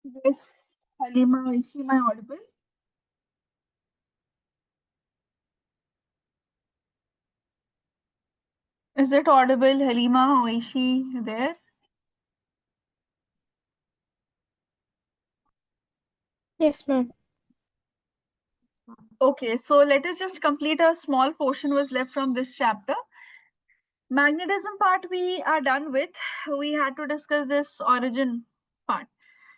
Yes, Halima, is she my audible? Is it audible, Halima? Or is she there? Yes, ma'am. Okay, so let us just complete a small portion was left from this chapter. Magnetism part we are done with. We had to discuss this origin part.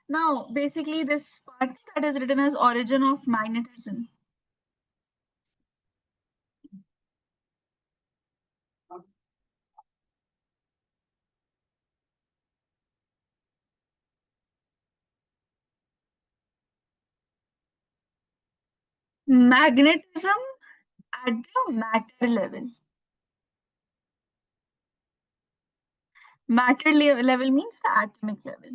Now, basically, this part that is written as origin of magnetism. Magnetism at the matter level. Level means the atomic level.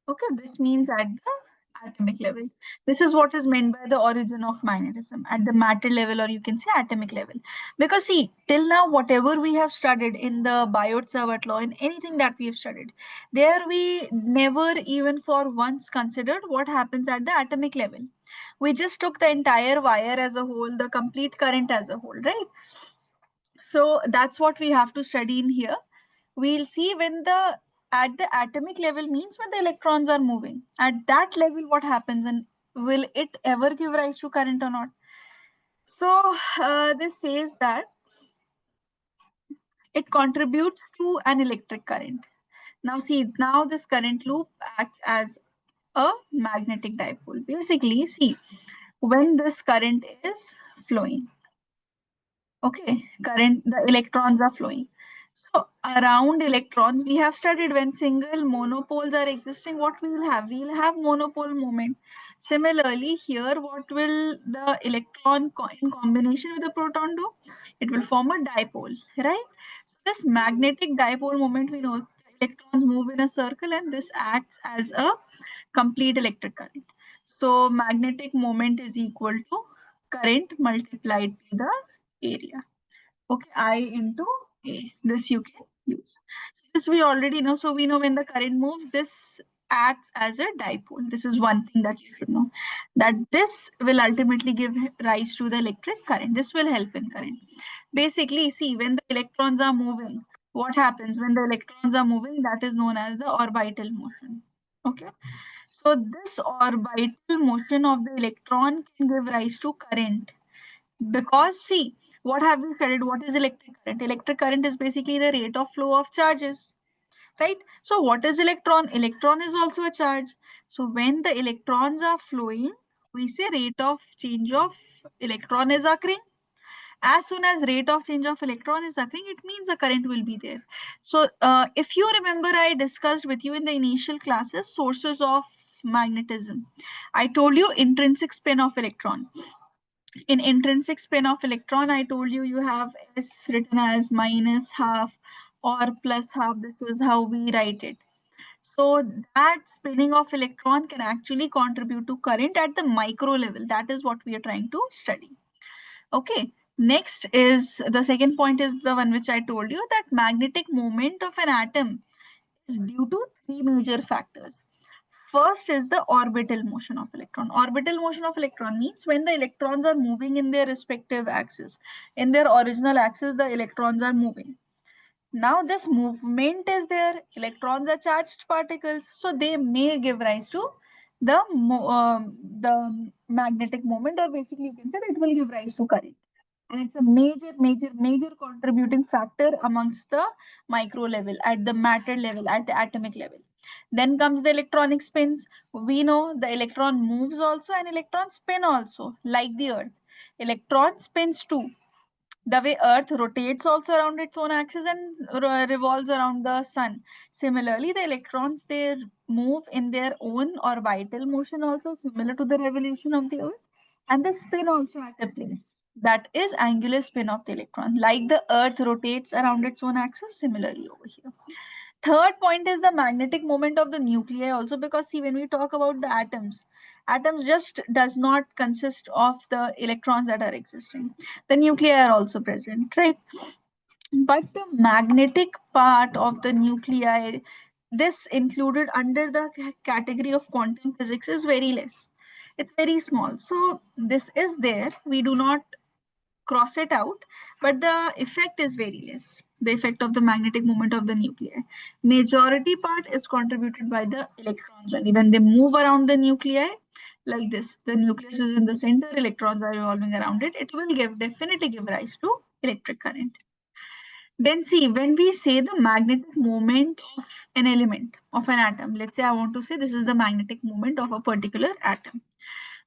Okay, this means at the atomic level. This is what is meant by the origin of magnetism at the matter level, or you can say atomic level. Because see, till now, whatever we have studied in the Biot-Savart law, in anything that we have studied, there we never even for once considered what happens at the atomic level. We just took the entire wire as a whole, the complete current as a whole, right? So that's what we have to study in here. We'll see when the at the atomic level means when the electrons are moving. At that level, what happens, and will it ever give rise to current or not? So this says that it contributes to an electric current. Now see, now this current loop acts as a magnetic dipole. Basically, see, when this current is flowing, okay, current, the electrons are flowing. So around electrons, we have studied when single monopoles are existing, what we will have? We will have monopole moment. Similarly, here, what will the electron in combination with the proton do? It will form a dipole, right? This magnetic dipole moment, we know electrons move in a circle and this acts as a complete electric current. So magnetic moment is equal to current multiplied by the area. Okay, I into A. This you can use. This we already know. So we know when the current moves, this acts as a dipole. This is one thing that you should know. That this will ultimately give rise to the electric current. This will help in current. Basically, see, when the electrons are moving, what happens when the electrons are moving? That is known as the orbital motion. Okay. So this orbital motion of the electron can give rise to current. Because see, what have we studied? What is electric current? Electric current is basically the rate of flow of charges, right? So what is electron? Electron is also a charge. So when the electrons are flowing, we say rate of change of electron is occurring. As soon as rate of change of electron is occurring, it means a current will be there. So if you remember, I discussed with you in the initial classes sources of magnetism. I told you intrinsic spin of electron. In intrinsic spin of electron, I told you you have S written as minus half or plus half. This is how we write it. So that spinning of electron can actually contribute to current at the micro level. That is what we are trying to study. Okay, next is the second point is the one which I told you, that magnetic moment of an atom is due to three major factors. First is the orbital motion of electron. Orbital motion of electron means when the electrons are moving in their respective axis. In their original axis, the electrons are moving. Now this movement is there. Electrons are charged particles, so they may give rise to the magnetic moment, or basically you can say that it will give rise to current. And it's a major contributing factor amongst the micro level, at the matter level, at the atomic level. Then comes the electronic spins. We know the electron moves also and electron spin also, like the earth. Electron spins too. The way earth rotates also around its own axis and revolves around the sun. Similarly, the electrons, they move in their own orbital motion also, similar to the revolution of the earth, and the spin also at a place. That is angular spin of the electron. Like the earth rotates around its own axis, similarly over here. Third point is the magnetic moment of the nuclei also, because see, when we talk about the atoms just does not consist of the electrons that are existing. The nuclei are also present, right? But the magnetic part of the nuclei this included under the category of quantum physics is very less. It's very small. So this is there. We do not cross it out, but the effect is very less. The effect of the magnetic moment of the nuclei. Majority part is contributed by the electrons only. When they move around the nuclei, like this, the nucleus is in the center, electrons are revolving around it. It will definitely give rise to electric current. Then see, when we say the magnetic moment of an element, of an atom, let's say I want to say this is the magnetic moment of a particular atom.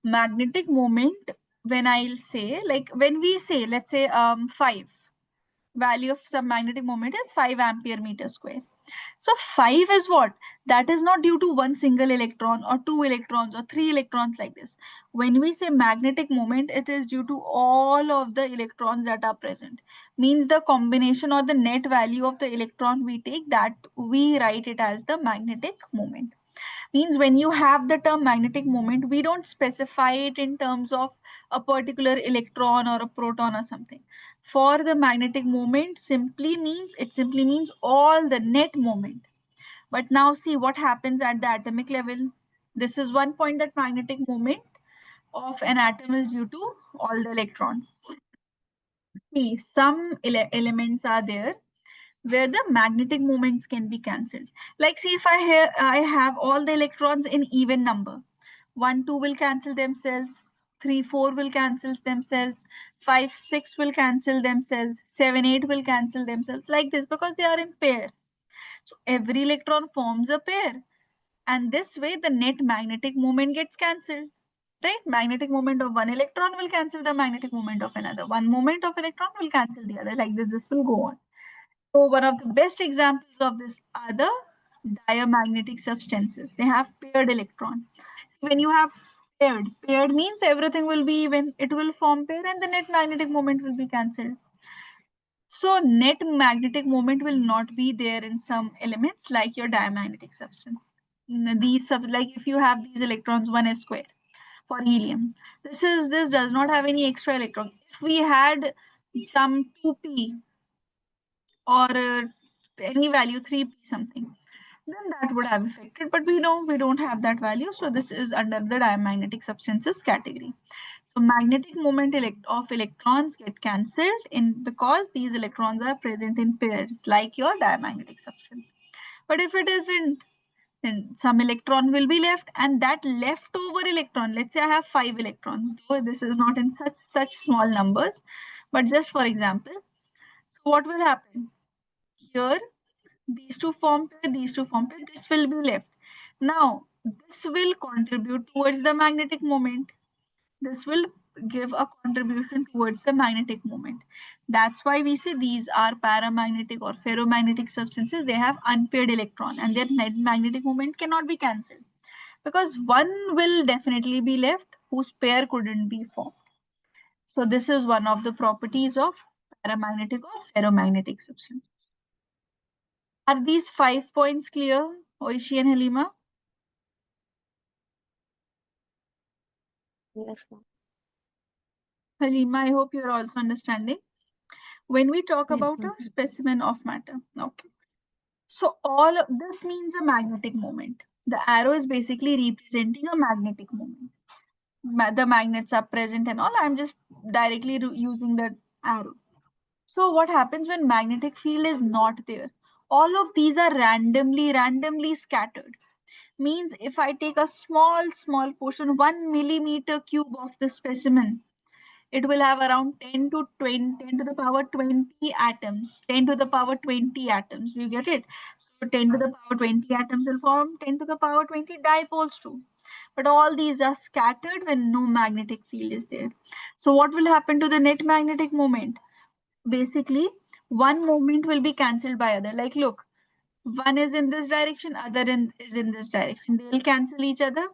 Magnetic moment, when I'll say, like when we say, let's say 5, value of some magnetic moment is 5 ampere meter square. So 5 is what? That is not due to one single electron or two electrons or three electrons like this. When we say magnetic moment, it is due to all of the electrons that are present. Means the combination or the net value of the electron we take, that we write it as the magnetic moment. Means when you have the term magnetic moment, we don't specify it in terms of a particular electron or a proton or something. For the magnetic moment, simply means all the net moment. But now see what happens at the atomic level. This is one point, that magnetic moment of an atom is due to all the electrons. See, some elements are there where the magnetic moments can be cancelled. Like see, if I have all the electrons in even number, 1 2 will cancel themselves, 3 4 will cancel themselves, 5 6 will cancel themselves, 7 8 will cancel themselves, like this, because they are in pair. So every electron forms a pair, and this way the net magnetic moment gets cancelled. Right? Magnetic moment of one electron will cancel the magnetic moment of another. One moment of electron will cancel the other. Like this will go on. So one of the best examples of this are the diamagnetic substances. They have paired electron. When you have paired means everything will be even. It will form pair and the net magnetic moment will be cancelled. So net magnetic moment will not be there in some elements like your diamagnetic substance. Like if you have these electrons, 1s square for helium. This does not have any extra electron. If we had some 2p or any value 3p something, then that would have affected, but we don't have that value, so this is under the diamagnetic substances category. So magnetic moment of electrons get cancelled in because these electrons are present in pairs like your diamagnetic substance. But if it isn't, then some electron will be left, and that leftover electron, let's say I have 5 electrons, though this is not in such small numbers, but just for example. So what will happen here? These two form pair, these two form pair, this will be left. Now, this will contribute towards the magnetic moment. This will give a contribution towards the magnetic moment. That's why we say these are paramagnetic or ferromagnetic substances. They have unpaired electron and their net magnetic moment cannot be cancelled because one will definitely be left whose pair couldn't be formed. So this is one of the properties of paramagnetic or ferromagnetic substances. Are these 5 points clear, Oishi and Halima? Yes, ma'am. Halima, I hope you're also understanding. When we talk Yes, about a ma'am. specimen of matter, okay. So all of this means a magnetic moment. The arrow is basically representing a magnetic moment. The magnets are present and all. I'm just directly using the arrow. So what happens when magnetic field is not there? All of these are randomly scattered. Means if I take a small portion, 1 millimeter cube of the specimen, it will have around 10 to 20, 10 to the power 20 atoms. 10 to the power 20 atoms. You get it? So 10 to the power 20 atoms will form 10 to the power 20 dipoles too. But all these are scattered when no magnetic field is there. So what will happen to the net magnetic moment? Basically, one moment will be cancelled by other. Like look, one is in this direction, is in this direction. They will cancel each other.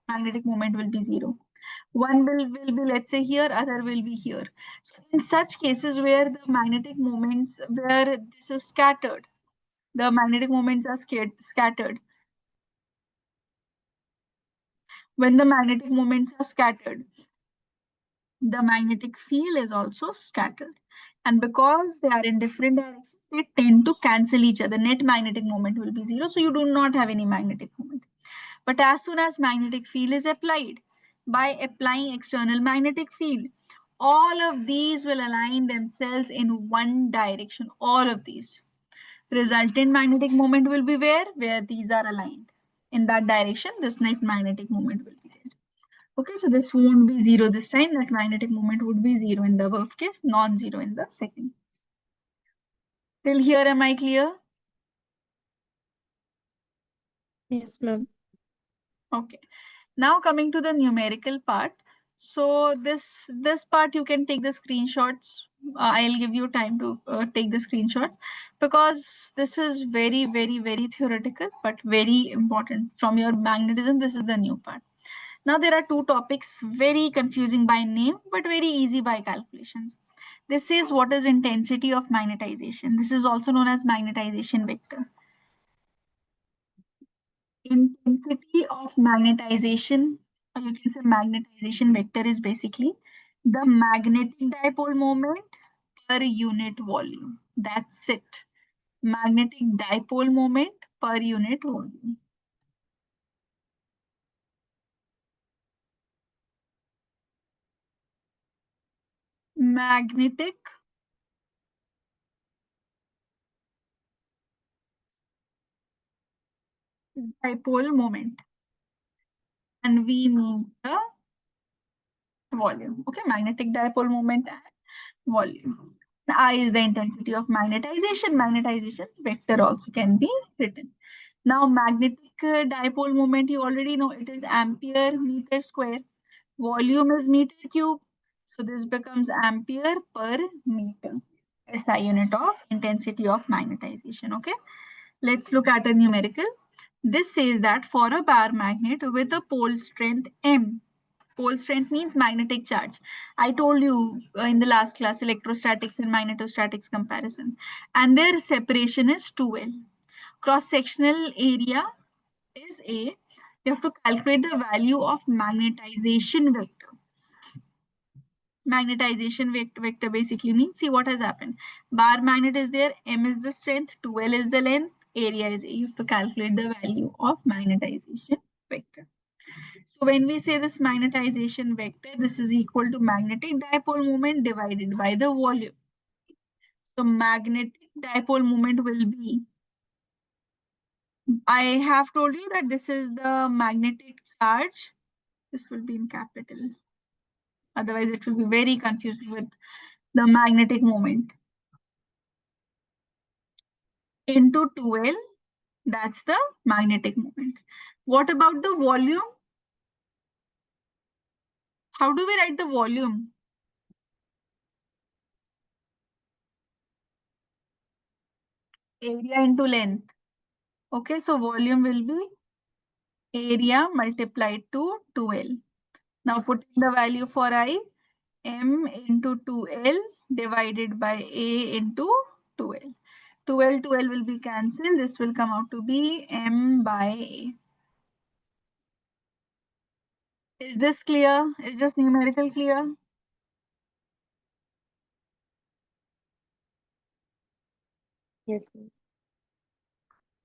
Magnetic moment will be zero. One will be, let's say, here, other will be here. So in such cases where the magnetic moments, where this is scattered, the magnetic moments are scattered. When the magnetic moments are scattered, the magnetic field is also scattered. And because they are in different directions, they tend to cancel each other. Net magnetic moment will be zero, so you do not have any magnetic moment. But as soon as magnetic field is applied, by applying external magnetic field, all of these will align themselves in one direction. All of these. Resultant magnetic moment will be where these are aligned. In that direction, this net magnetic moment will be there. Okay, so this won't be zero this time. That magnetic moment would be zero in the first case, non-zero in the second. Till here, am I clear? Yes, ma'am. Okay. Now coming to the numerical part. So this part you can take the screenshots. I'll give you time to take the screenshots because this is very theoretical but very important. From your magnetism, this is the new part. Now there are two topics, very confusing by name but very easy by calculations. This is what is intensity of magnetization. This is also known as magnetization vector. Intensity of magnetization, or you can say magnetization vector, is basically the magnetic dipole moment per unit volume. That's it. Magnetic dipole moment per unit volume. Magnetic dipole moment. And we mean the volume. Okay, magnetic dipole moment and volume. I is the intensity of magnetization. Magnetization vector also can be written. Now, magnetic dipole moment, you already know it is ampere meter square. Volume is meter cube. So this becomes ampere per meter. SI unit of intensity of magnetization. Okay. Let's look at a numerical. This says that for a bar magnet with a pole strength M, pole strength means magnetic charge. I told you in the last class electrostatics and magnetostatics comparison, and their separation is 2L. Cross sectional area is A. You have to calculate the value of magnetization vector. Vector basically means, see what has happened. Bar magnet is there, M is the strength, 2L is the length, area is A. You have to calculate the value of magnetization vector. So when we say this magnetization vector, this is equal to magnetic dipole moment divided by the volume. So magnetic dipole moment will be, I have told you that this is the magnetic charge. This will be in capital. Otherwise, it will be very confusing with the magnetic moment. Into 2L, that's the magnetic moment. What about the volume? How do we write the volume? Area into length. Okay, so volume will be area multiplied to 2L. Now put in the value for I, M into 2L divided by A into 2L. 2L will be cancelled. This will come out to be M by A. Is this clear? Is this numerical clear? Yes, ma'am.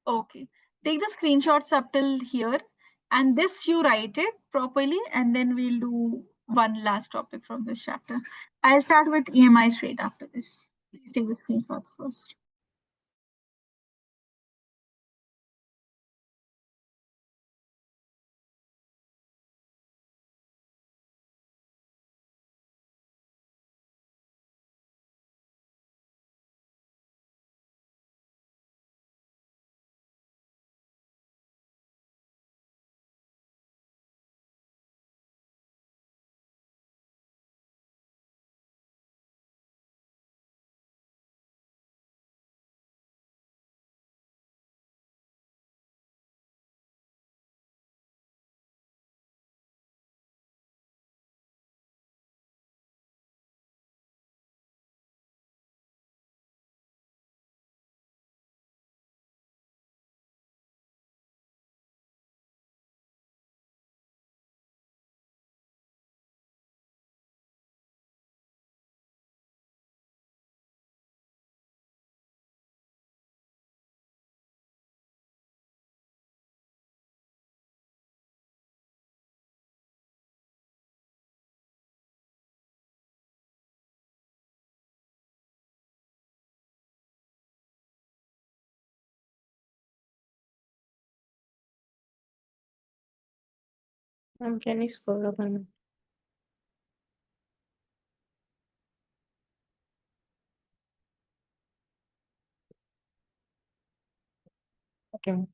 Okay. Take the screenshots up till here and this you write it properly and then we'll do one last topic from this chapter. I'll start with EMI straight after this. Take the screenshots first. Ma'am, can you scroll up on? Okay, ma'am.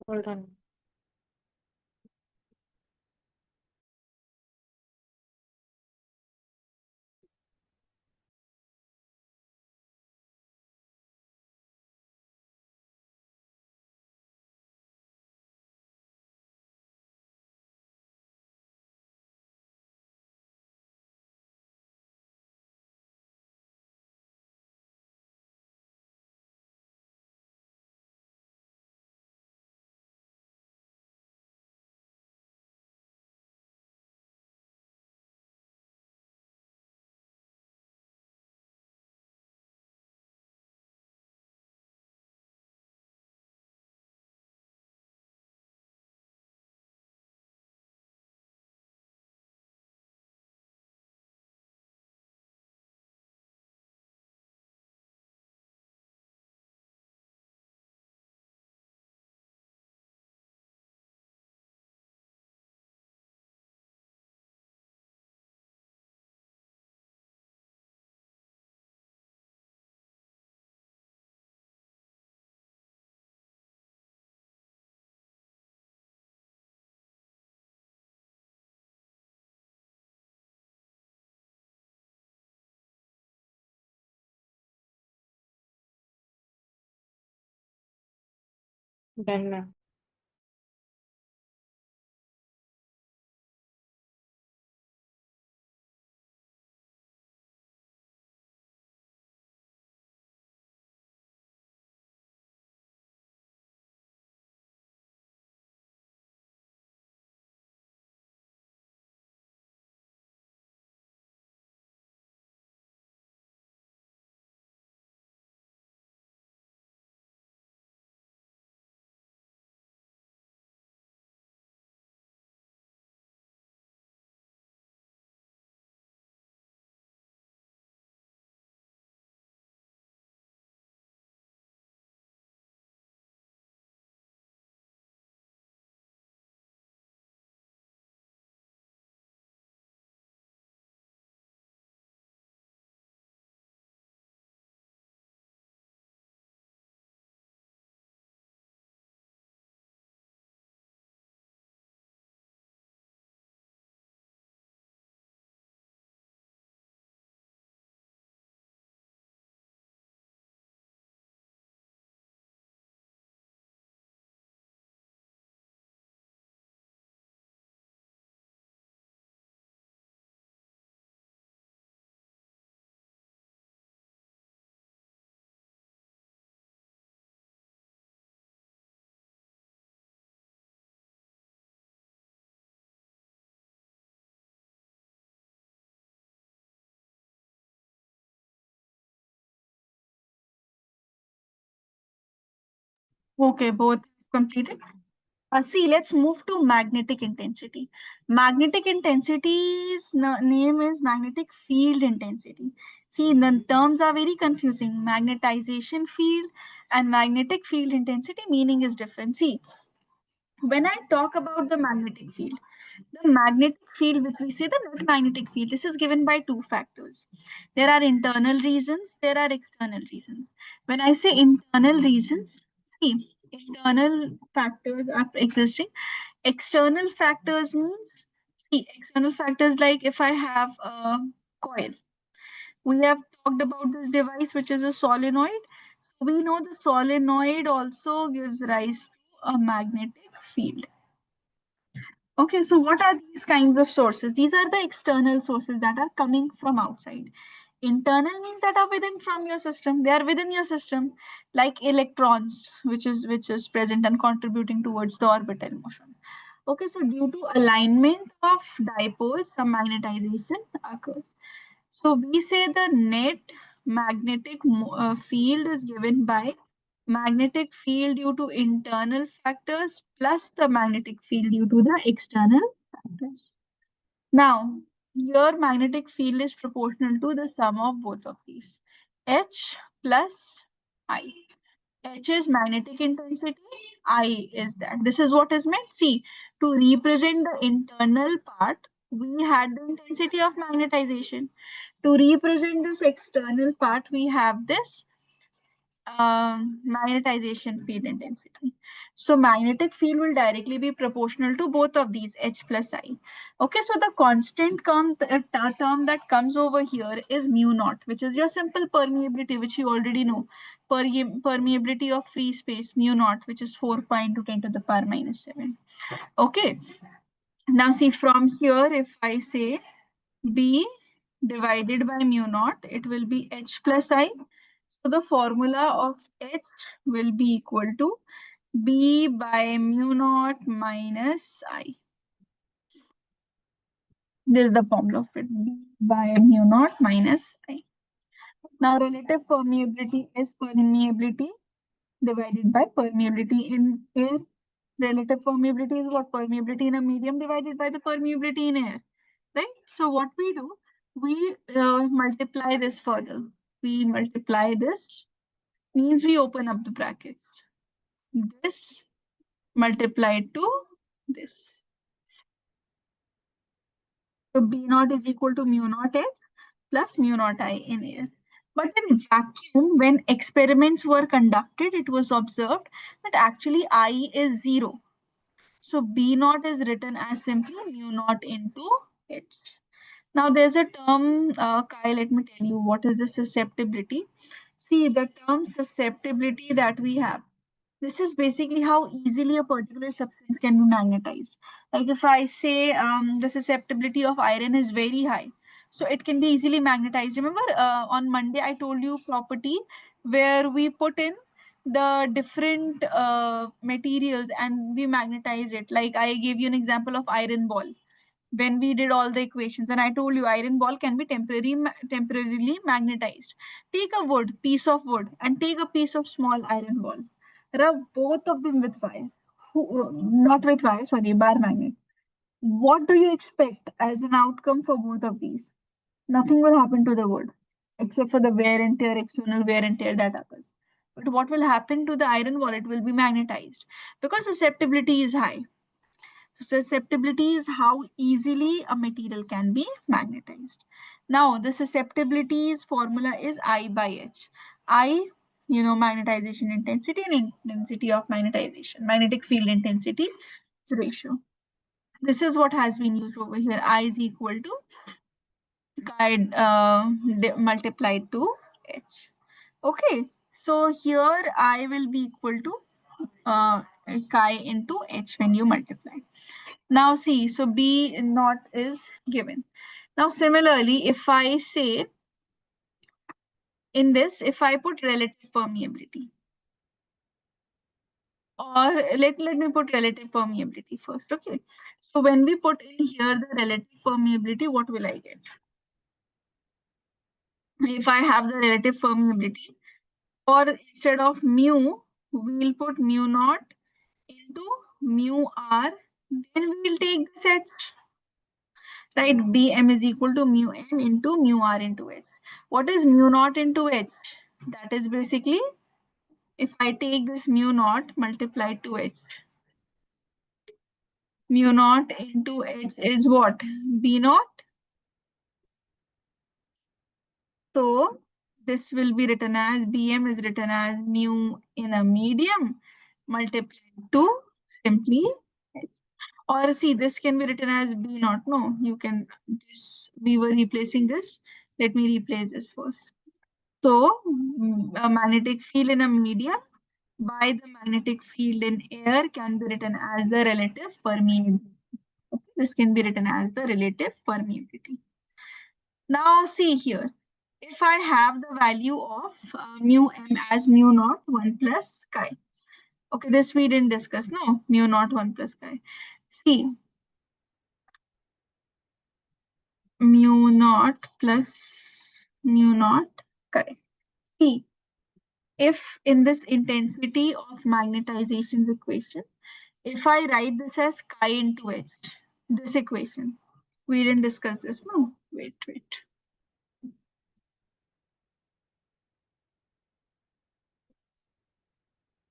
Hold on. Done, ma'am. Okay, both completed. See, let's move to magnetic intensity. Magnetic intensity's name is magnetic field intensity. See, the terms are very confusing. Magnetization field and magnetic field intensity meaning is different. See, when I talk about the magnetic field, which we say the net magnetic field, this is given by two factors. There are internal reasons, there are external reasons. When I say internal reasons, see, internal factors are existing. External factors means, see, external factors like if I have a coil, we have talked about this device which is a solenoid. We know the solenoid also gives rise to a magnetic field. Okay, so what are these kinds of sources? These are the external sources that are coming from outside. Internal means that are within from your system. They are within your system, like electrons, which is present and contributing towards the orbital motion. Okay, so due to alignment of dipoles, some magnetization occurs. So we say the net magnetic field is given by magnetic field due to internal factors plus the magnetic field due to the external factors. Now, your magnetic field is proportional to the sum of both of these. H plus I. H is magnetic intensity, I is that. This is what is meant. See, to represent the internal part, we had the intensity of magnetization. To represent this external part, we have this magnetization field intensity. So magnetic field will directly be proportional to both of these H plus I. Okay, so the constant term that comes over here is mu naught, which is your simple permeability, which you already know. Permeability of free space, mu naught, which is 4.2 to the power minus 7. Okay, now see from here, if I say B divided by mu naught, it will be H plus I. So the formula of H will be equal to B by mu naught minus I. This is the formula of it. B by mu naught minus I. Now relative permeability is permeability divided by permeability in air. Relative permeability is what? Permeability in a medium divided by the permeability in air. Right? So what we do, we multiply this further. We multiply this means we open up the brackets. This multiplied to this. So B naught is equal to mu naught H plus mu naught I in air. But in vacuum, when experiments were conducted, it was observed that actually I is 0. So B naught is written as simply mu naught into H. Now there's a term, Kai, let me tell you what is the susceptibility. See, the term susceptibility that we have, this is basically how easily a particular substance can be magnetized. Like if I say the susceptibility of iron is very high, so it can be easily magnetized. Remember on Monday I told you property where we put in the different materials and we magnetize it. Like I gave you an example of iron ball when we did all the equations, and I told you iron ball can be temporarily magnetized. Take a piece of wood, and take a piece of small iron ball. Rub both of them with wire. Not with wire, sorry, bar magnet. What do you expect as an outcome for both of these? Nothing will happen to the wood except for the wear and tear, external wear and tear that occurs. But what will happen to the iron ball? It will be magnetized because susceptibility is high. Susceptibility is how easily a material can be magnetized. Now, the susceptibility's formula is I by H. I, magnetization intensity and intensity of magnetization, magnetic field intensity ratio. This is what has been used over here. I is equal to chi multiplied to H. Okay, so here I will be equal to chi into H when you multiply. Now see, so B naught is given. Now similarly, if I say in this, if I put relative permeability, or let me put relative permeability first, okay? So when we put in here the relative permeability, what will I get? If I have the relative permeability, or instead of mu, we'll put mu naught into mu r, then we'll take this h, right? Bm is equal to mu m into mu r into h. What is mu naught into h? That is basically, if I take this mu naught multiplied to h, mu naught into h is what? B naught. So this will be written as Bm is written as mu in a medium multiplied to simply h. Or see, this can be written as B naught. No, you can, this, we were replacing this. Let me replace this first. So a magnetic field in a medium by the magnetic field in air can be written as the relative permeability. Okay, this can be written as the relative permeability. Now see here, if I have the value of mu m as mu naught 1 plus chi. Okay, this we didn't discuss, no, mu naught 1 plus chi. See, mu naught plus mu naught chi. See, if in this intensity of magnetization's equation, if I write this as chi into h, this equation, we didn't discuss this, no, wait.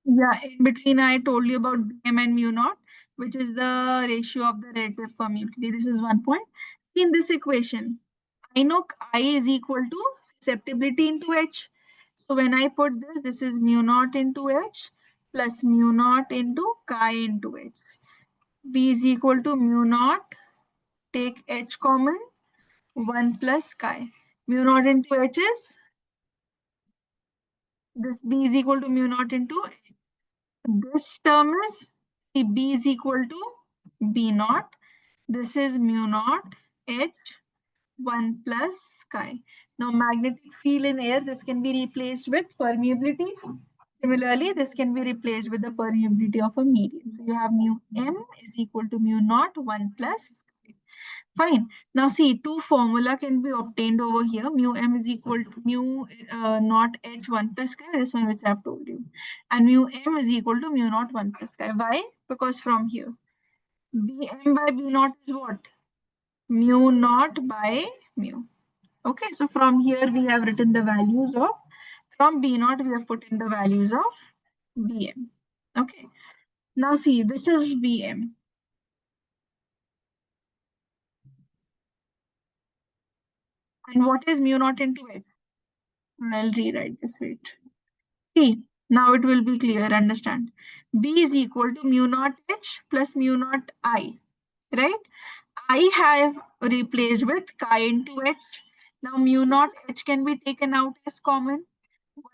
Yeah, in between I told you about Bm and mu naught, which is the ratio of the relative permeability. This is one point. In this equation, I know I is equal to susceptibility into H. So when I put this, this is mu naught into H plus mu naught into chi into H. B is equal to mu naught, take H common, 1 plus chi. Mu naught into H is, this B is equal to mu naught into this term is, see, B is equal to B naught. This is mu naught H 1 plus chi. Now magnetic field in air, this can be replaced with permeability. Similarly, this can be replaced with the permeability of a medium. So you have mu m is equal to mu naught 1 plus chi. Fine. Now see, two formula can be obtained over here. Mu m is equal to mu naught h1 plus chi, this one which I have told you. And mu m is equal to mu naught 1 plus chi. Why? Because from here, bm by b naught is what? Mu naught by mu. Okay, so from here we have written the values of, from b naught we have put in the values of bm. Okay. Now see, this is bm. And what is mu naught into it? I'll rewrite this, wait. See, now it will be clear, understand. B is equal to mu naught H plus mu naught I, right? I have replaced with chi into H. Now mu naught H can be taken out as common.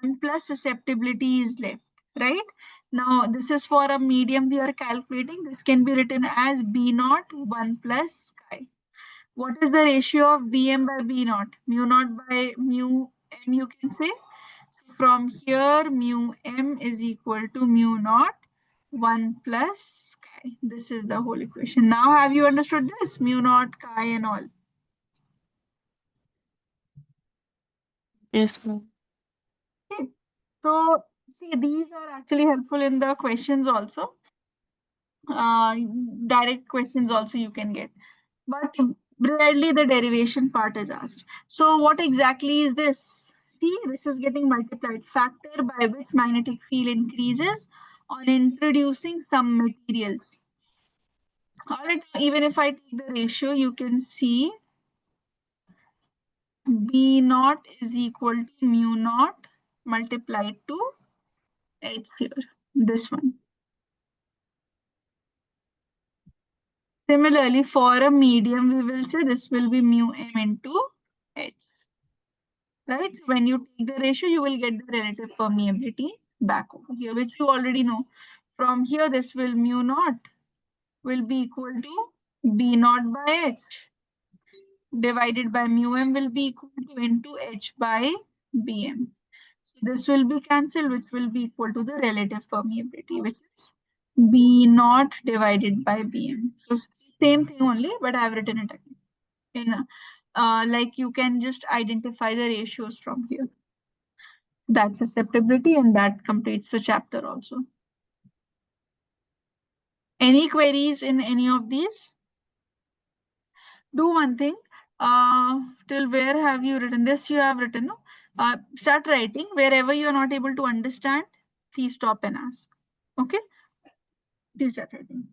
1 plus susceptibility is left, right? Now this is for a medium we are calculating. This can be written as B naught 1 plus chi. What is the ratio of Bm by B naught? Mu naught by mu m, you can say. From here, mu m is equal to mu naught 1 plus chi. This is the whole equation. Now, have you understood this? Mu naught, chi, and all. Yes, ma'am. Okay. So, see, these are actually helpful in the questions also. Uh, Direct questions also you can get. But rarely the derivation part is asked. So, what exactly is this? See, this is getting multiplied. Factor by which magnetic field increases on introducing some materials. Alright, even if I take the ratio, you can see B naught is equal to mu naught multiplied to H here, this one. Similarly, for a medium, we will say this will be mu m into H. Right? When you take the ratio, you will get the relative permeability back over here, which you already know. From here, this will mu naught will be equal to B naught by H divided by mu m will be equal to into H by Bm. This will be cancelled, which will be equal to the relative permeability, which is B naught divided by Bm. So same thing only, but I have written it again. In like you can just identify the ratios from here. That's susceptibility, and that completes the chapter also. Any queries in any of these? Do one thing. Till where have you written this? You have written, no? Start writing. Wherever you are not able to understand, please stop and ask. Okay? Please start writing.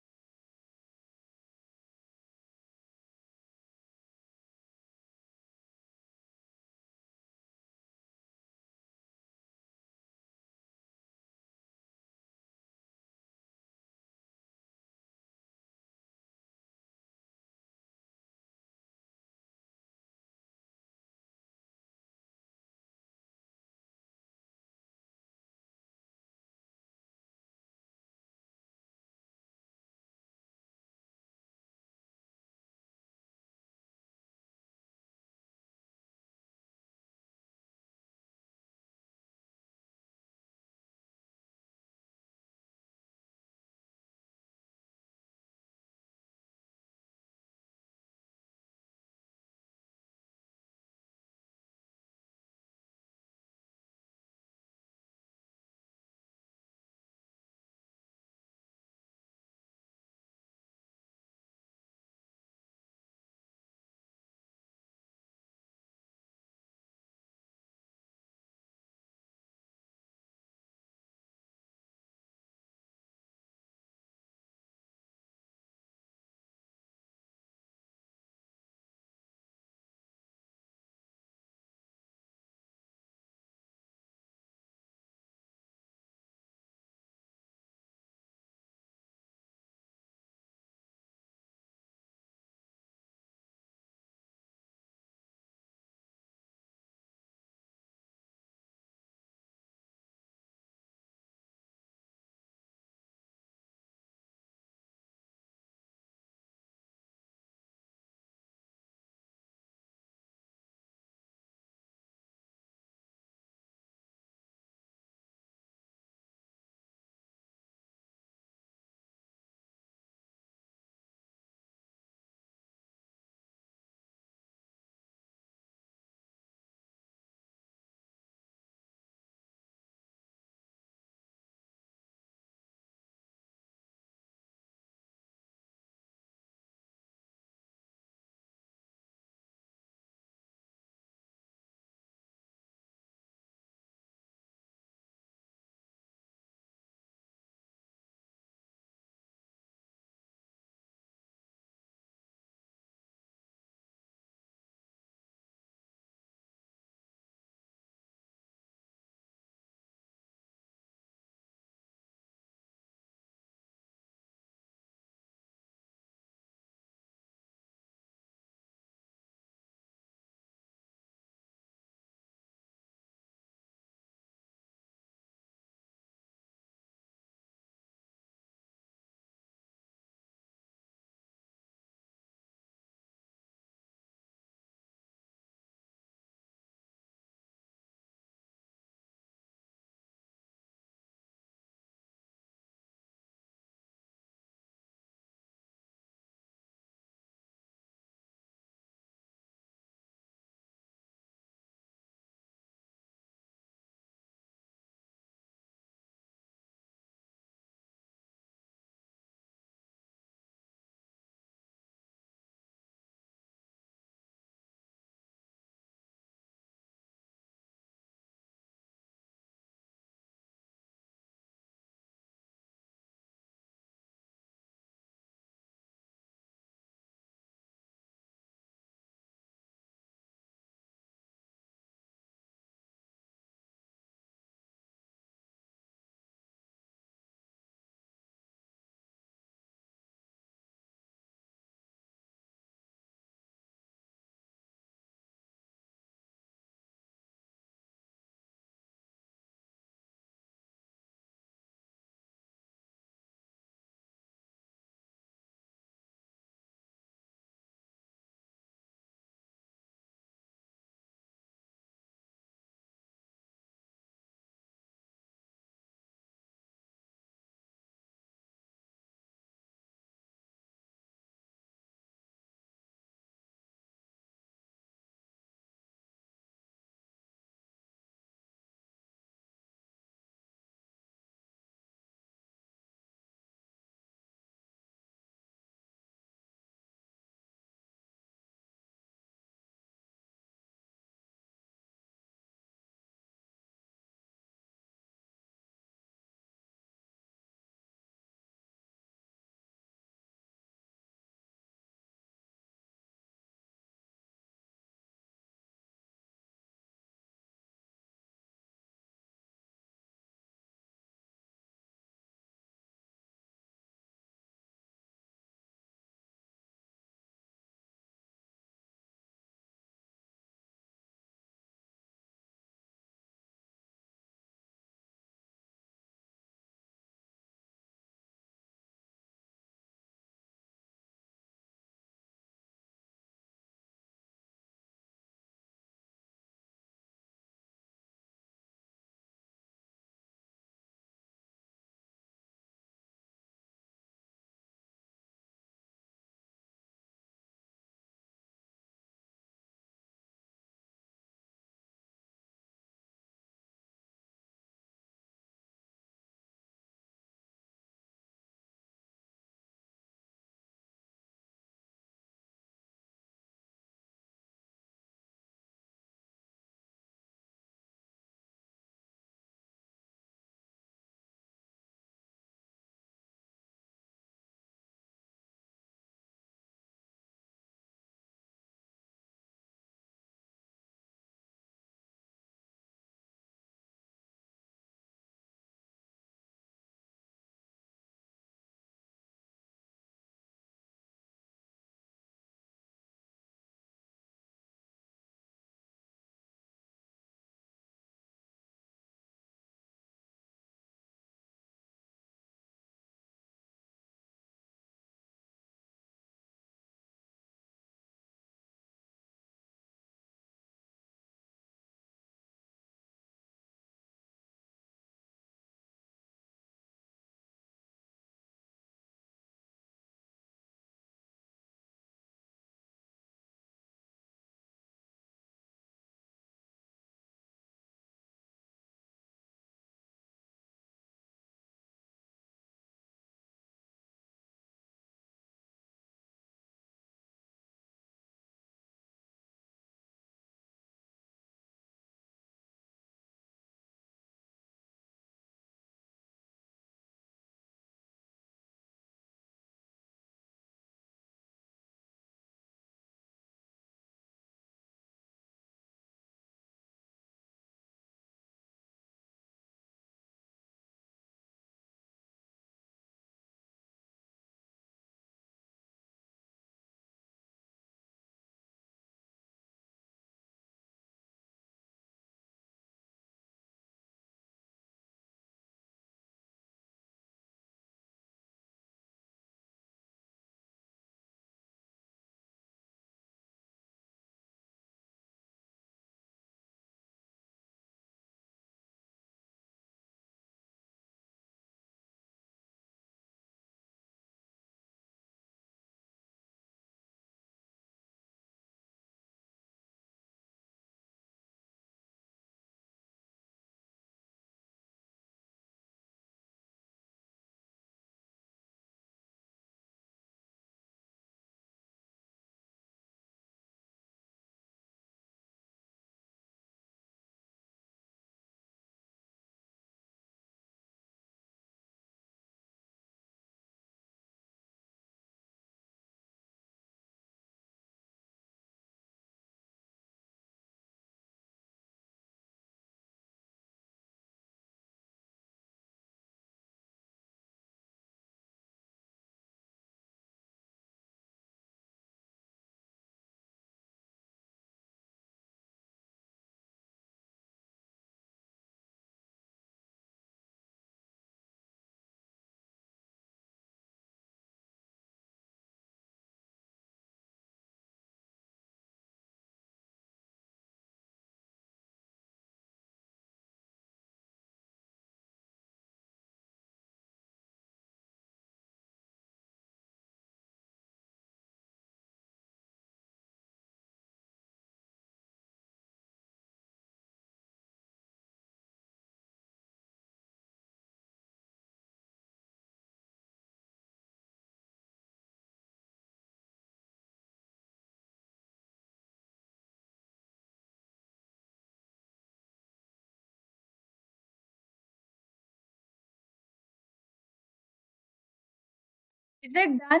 Is it done,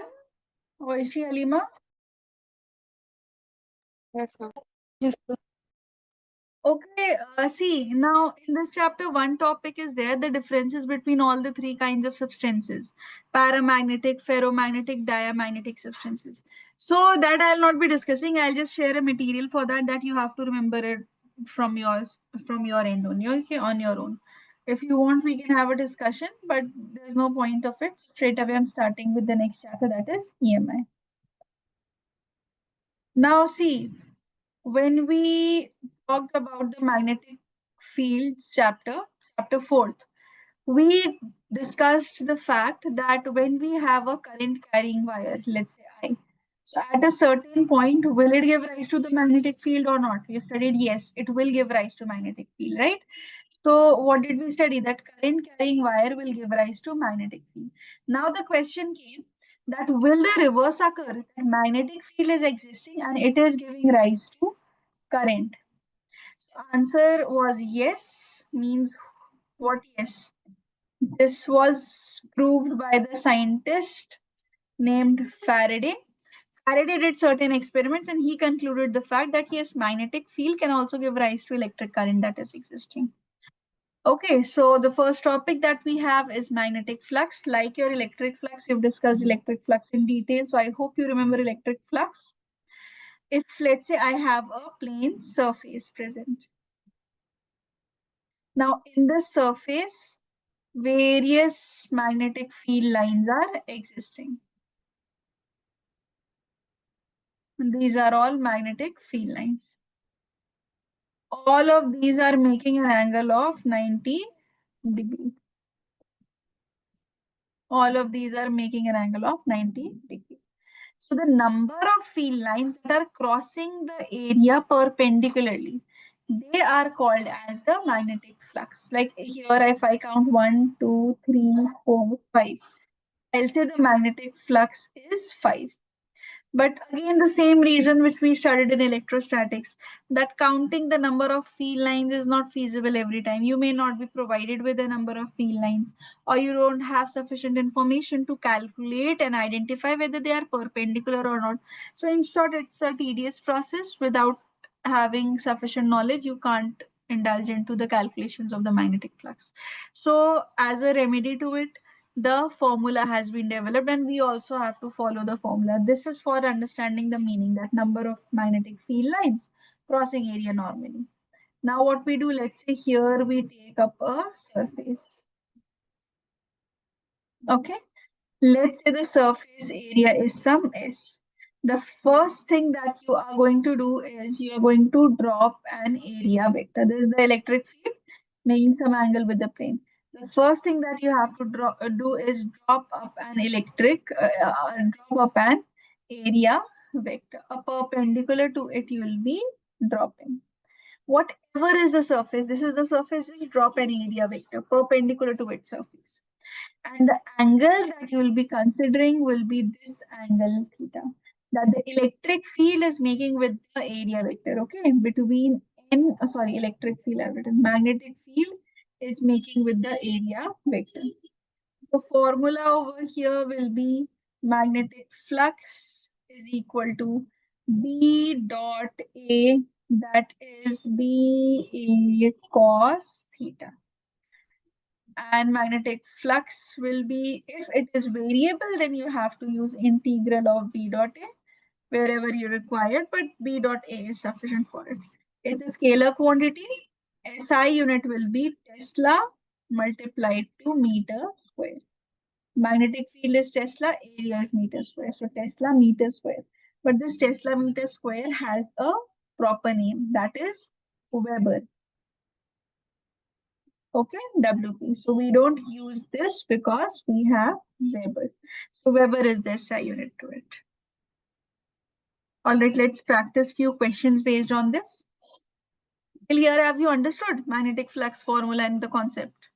Oishi Alima? Yes, ma'am. Yes, sir. Okay, see, now in this chapter, one topic is there, the differences between all the three kinds of substances: paramagnetic, ferromagnetic, diamagnetic substances. So that I'll not be discussing. I'll just share a material for that you have to remember it from yours, from your end only, okay, on your own. If you want, we can have a discussion, but there's no point of it. Straight away, I'm starting with the next chapter, that is EMI. Now, see, when we talked about the magnetic field chapter, chapter 4th, we discussed the fact that when we have a current carrying wire, let's say I, so at a certain point, will it give rise to the magnetic field or not? We studied yes, it will give rise to magnetic field, right? So what did we study? That current carrying wire will give rise to magnetic field. Now the question came that will the reverse occur? That magnetic field is existing and it is giving rise to current. So answer was yes, means what? Yes. This was proved by the scientist named Faraday. Faraday did certain experiments and he concluded the fact that yes, magnetic field can also give rise to electric current that is existing. Okay, so the first topic that we have is magnetic flux. Like your electric flux, we've discussed electric flux in detail. So I hope you remember electric flux. If let's say I have a plane surface present. Now in the surface, various magnetic field lines are existing. These are all magnetic field lines. All of these are making an angle of 90 degrees. All of these are making an angle of 90 degrees. So the number of field lines that are crossing the area perpendicularly, they are called as the magnetic flux. Like here, if I count 1, 2, 3, 4, 5, I'll say the magnetic flux is 5. But again, the same reason which we studied in electrostatics, that counting the number of field lines is not feasible every time. You may not be provided with a number of field lines, or you don't have sufficient information to calculate and identify whether they are perpendicular or not. So, in short, it's a tedious process. Without having sufficient knowledge, you can't indulge into the calculations of the magnetic flux. So, as a remedy to it, the formula has been developed and we also have to follow the formula. This is for understanding the meaning, that number of magnetic field lines crossing area normally. Now what we do, let's say here we take up a surface. Okay, let's say the surface area is some S. The first thing that you are going to do is you are going to drop an area vector. This is the electric field making some angle with the plane. The first thing that you have to do is drop up an drop up an area vector. A perpendicular to it, you will be dropping. Whatever is the surface, this is the surface, just drop an area vector perpendicular to its surface. And the angle that you will be considering will be this angle theta that the electric field is making with the area vector, okay, between electric field, I've written magnetic field is making with the area vector. The formula over here will be magnetic flux is equal to B dot A, that is B A cos theta. And magnetic flux will be, if it is variable, then you have to use integral of B dot A wherever you require, but B dot A is sufficient for it. It's a scalar quantity. SI unit will be Tesla multiplied to meter square. Magnetic field is Tesla, area is meter square. So Tesla meter square. But this Tesla meter square has a proper name, that is Weber. Okay, WP. So we don't use this because we have Weber. So Weber is the SI unit to it. All right, let's practice few questions based on this. Till here, have you understood magnetic flux formula and the concept?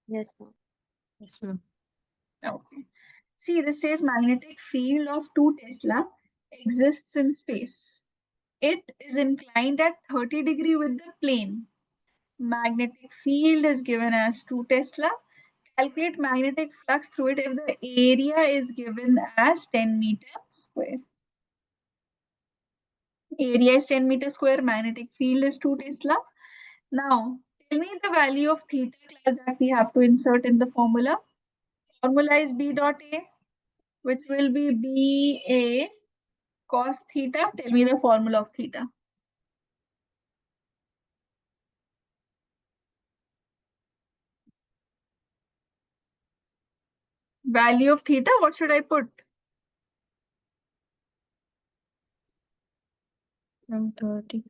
Yes, ma'am. Yes, ma'am. Okay. See, this says magnetic field of 2 Tesla exists in space. It is inclined at 30 degree with the plane. Magnetic field is given as 2 Tesla Calculate magnetic flux through it if the area is given as 10 meter square. Area is 10 meter square, magnetic field is 2 Tesla. Now, tell me the value of theta class that we have to insert in the formula. Formula is B dot A, which will be BA cos theta. Tell me the formula of theta. Value of theta, what should I put? 30.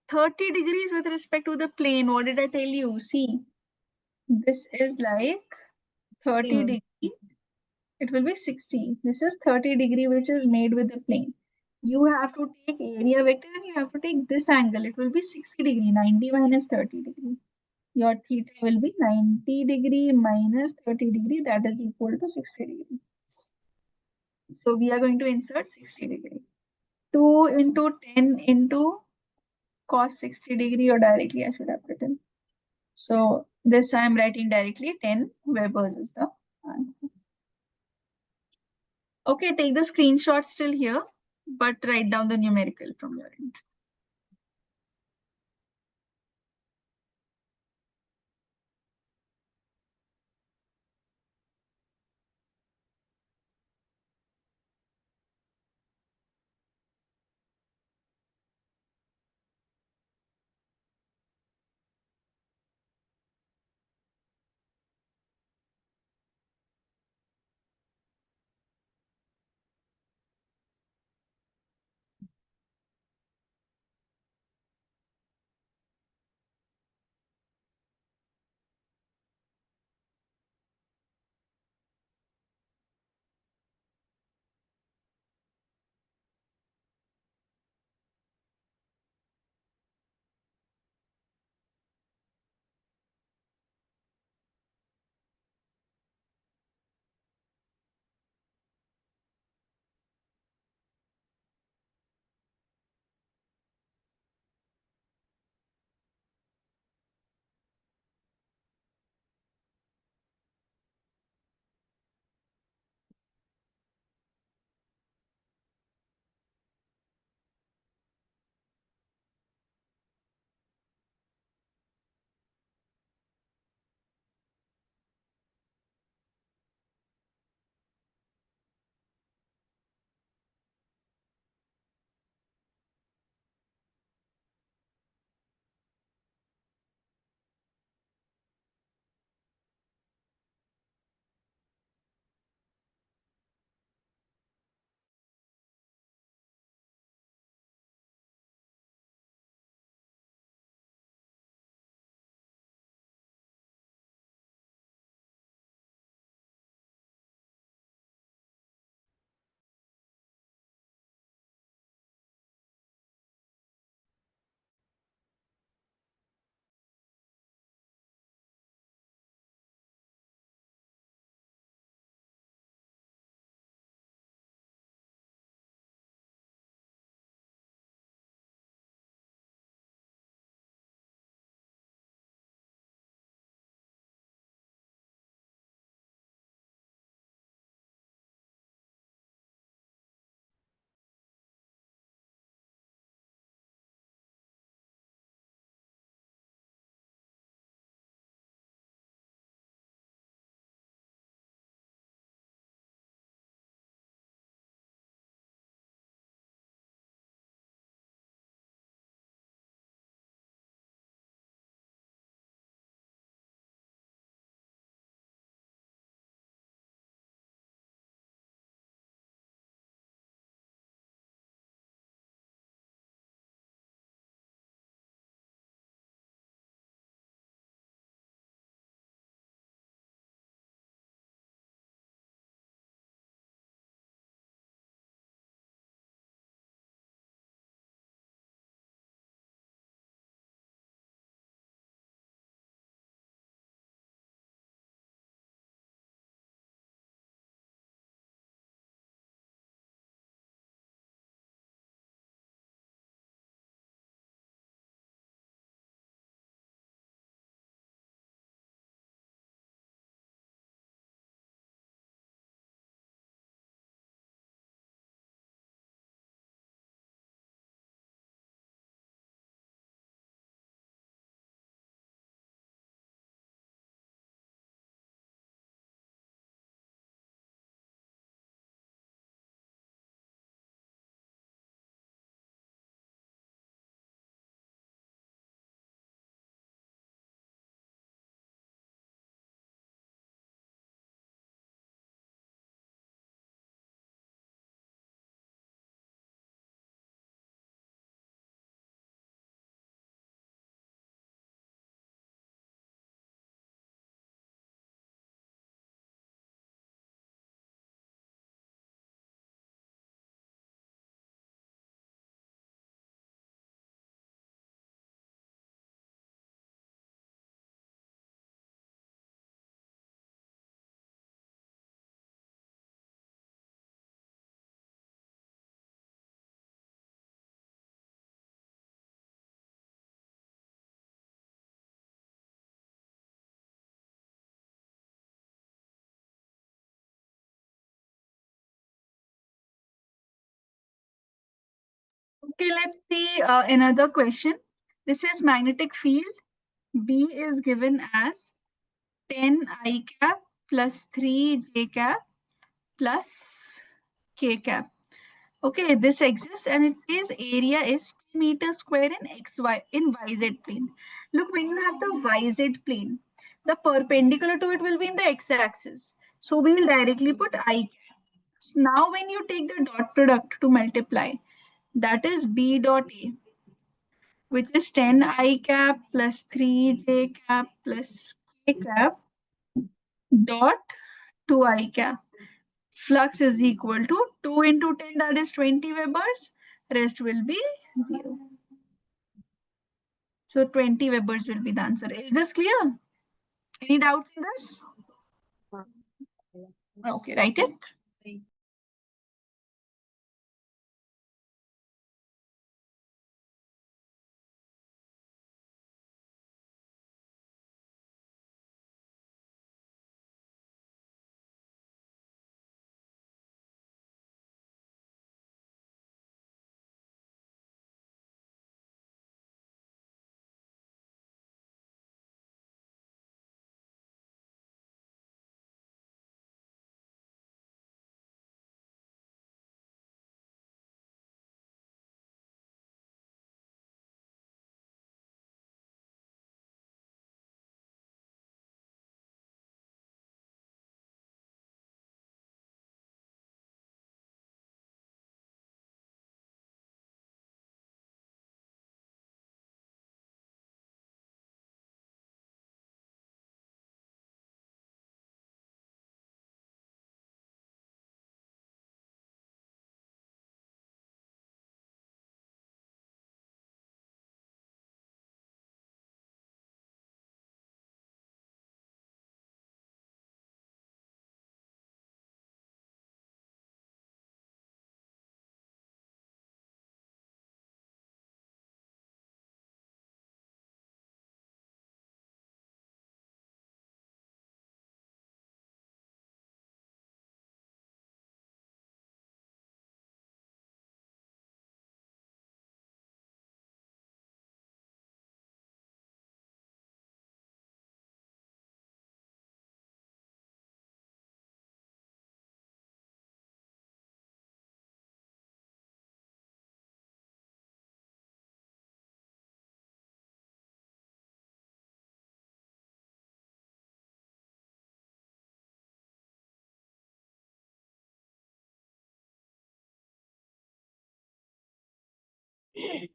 30 degrees with respect to the plane. What did I tell you? See, this is like 30 degree. It will be 60. This is 30 degree, which is made with the plane. You have to take area vector and you have to take this angle. It will be 60 degree. 90 minus 30 degree. Your theta will be 90 degree minus 30 degree. That is equal to 60 degree. So we are going to insert 60 degree. 2 into 10 into cos 60 degree, or directly I should have written. So this I am writing directly 10 Webers is the answer. Okay, take the screenshot still here, but write down the numerical from your end. Okay, let's see another question. This is magnetic field. B is given as 10 I cap plus 3 J cap plus K cap. Okay, this exists and it says area is 2 meters square in XY in YZ plane. Look, when you have the YZ plane, the perpendicular to it will be in the x-axis. So we'll directly put I. Now when you take the dot product to multiply, that is B dot A, which is 10 I cap plus 3 J cap plus K cap dot 2 I cap. Flux is equal to 2 into 10, that is 20 Webers. Rest will be 0. So 20 Webers will be the answer. Is this clear? Any doubts in this? Okay, write it.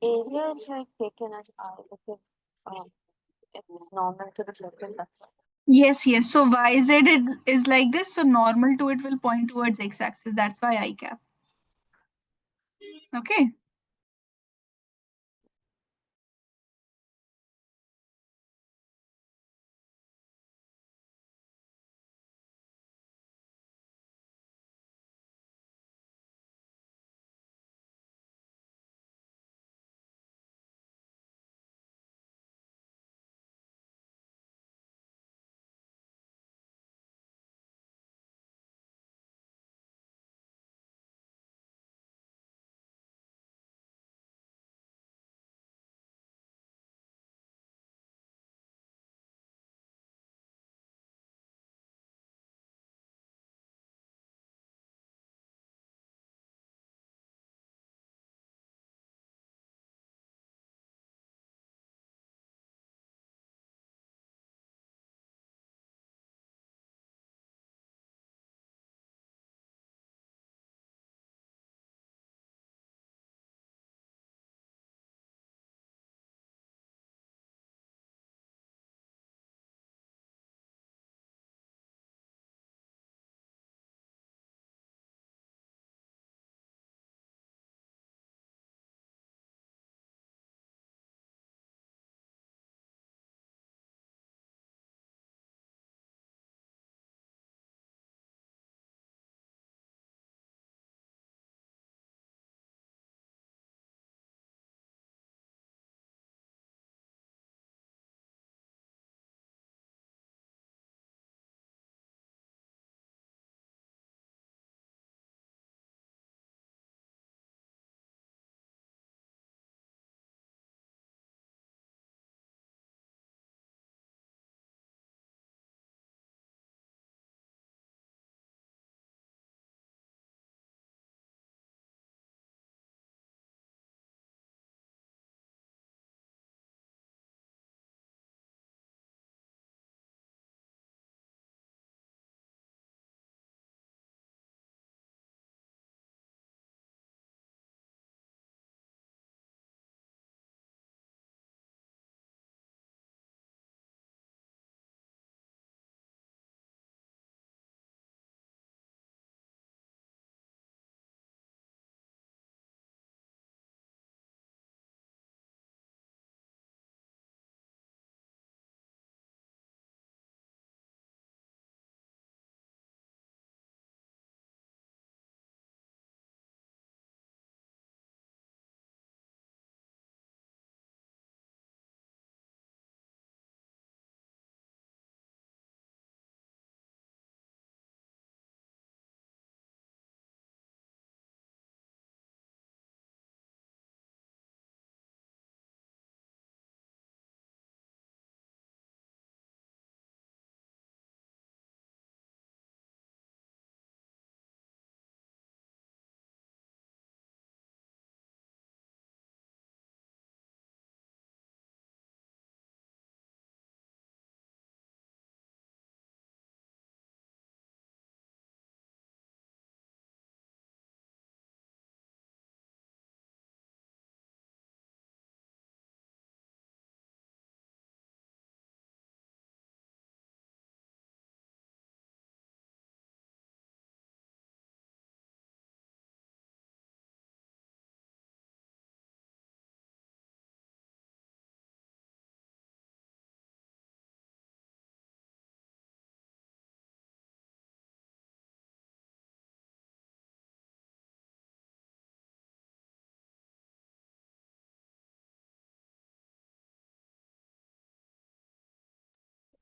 Area is like taken as R because it's normal to the circle. That's why. Yes, yes. So YZ is like this. So normal to it will point towards x-axis. That's why I cap. Okay.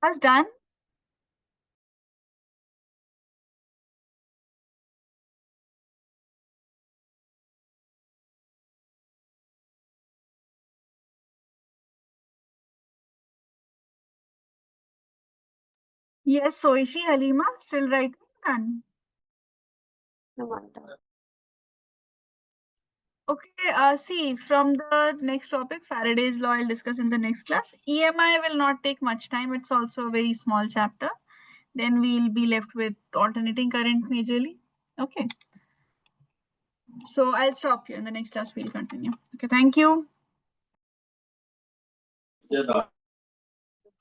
Class done? Yes, Soishi, Halima, still writing? Done. No wonder. Okay, see, from the next topic, Faraday's law, I'll discuss in the next class. EMI will not take much time. It's also a very small chapter. Then we'll be left with alternating current majorly. Okay. So I'll stop here. In the next class, we'll continue. Okay, thank you.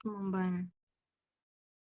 Bye.